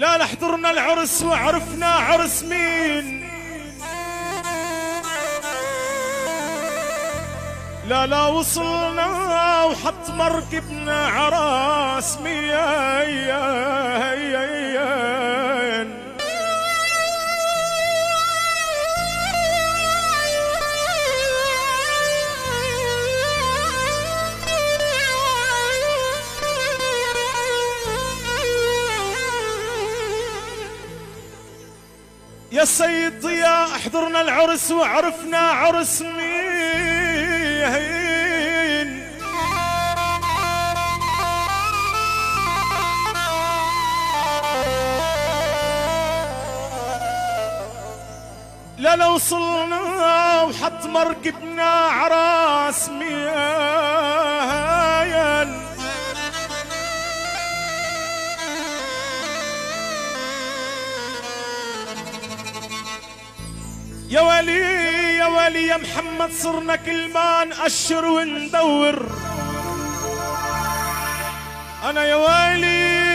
لا لحضرنا العرس وعرفنا عرس مين. لا وصلنا وحط مركبنا عراس مين. يا سيد ضياء احضرنا العرس وعرفنا عرس مين. لا وصلنا وحط مركبنا عراس مين. يا ولي يا ولي يا محمد صرنا كل ما نأشر وندور. أنا يا ولي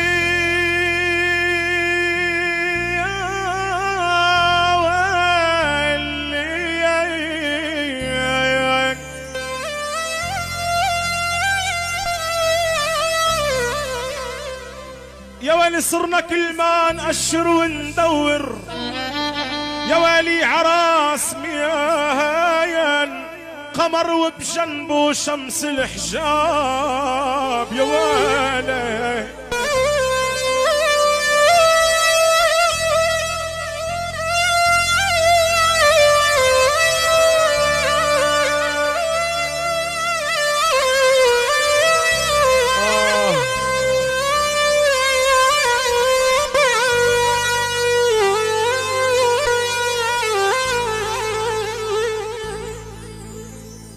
يا ولي صرنا كل ما نأشر وندور. يا ولي عراس مين قمر وبجنبه شمس الحجاب. يا ولي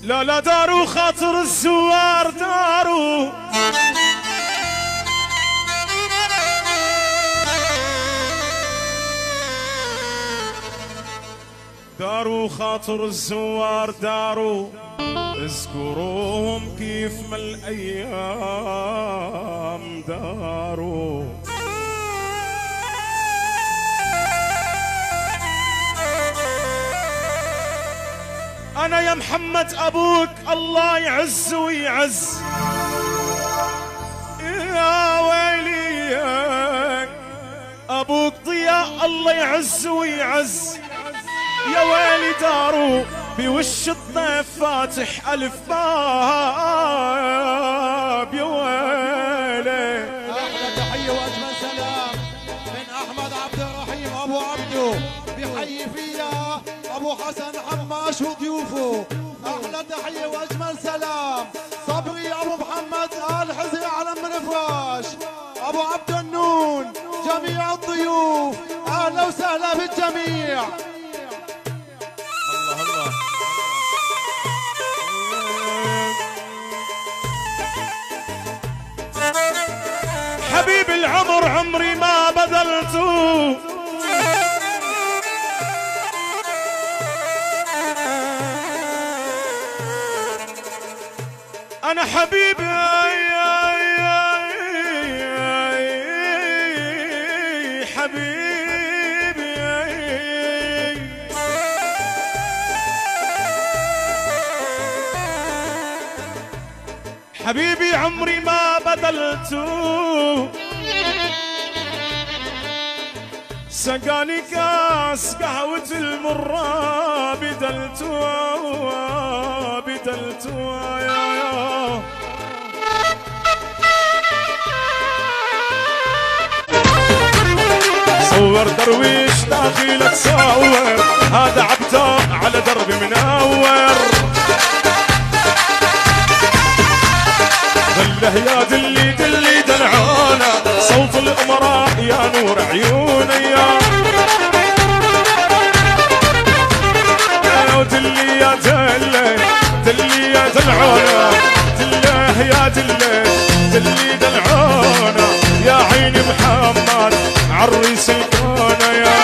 لا داروا خاطر الزوار داروا خاطر الزوار داروا. اذكروهم كيف ما الايام داروا. أنا يا محمد أبوك الله يعز ويعز. يا ويلي أبوك ضياء الله يعز ويعز. يا ويلي دارو بوش الضيف فاتح ألف باب. يا ويلي أحلى تحية وأجمل سلام من أحمد عبد الرحيم أبو عبدو بحيي فيها أبو حسن حماش وضيوفه. أحلى تحية وأجمل سلام صبري أبو محمد آل حزي أعلم من فراش أبو عبد النون جميع الضيوف. أهلا وسهلا بالجميع. الله الله حبيب العمر عمري ما بذلته. أنا حبيبي حبيبي حبيبي عمري ما بدلته. سقاني كاس قهوة المرة بدلته يا صور درويش داخلك صور. هذا عبده على دربي منور. دله يا دلي دلعانه صوت الامراء يا نور عيوني يا دلي يا دلي يا دلعانه. دله يا دلي دلعانه يا عيني محمد عريس الكون يا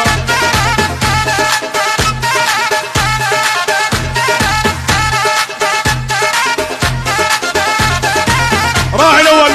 راعي الاول.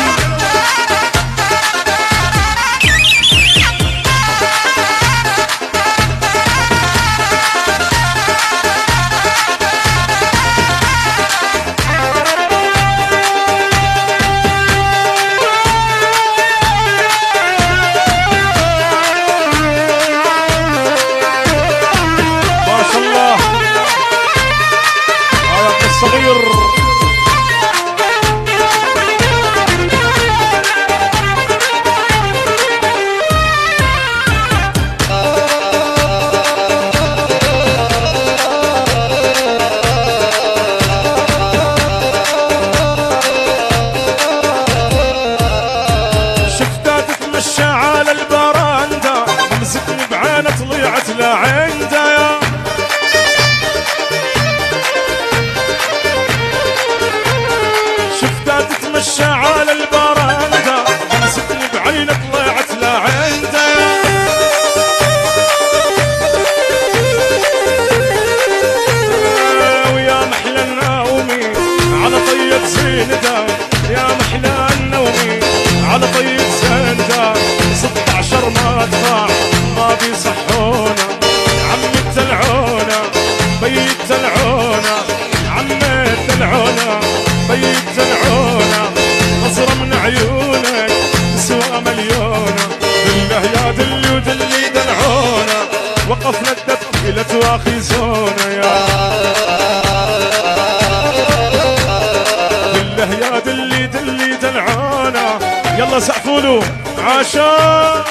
اخي زونه يا دله يا دلي دلي دلعانه. يلا سقفوا له عشان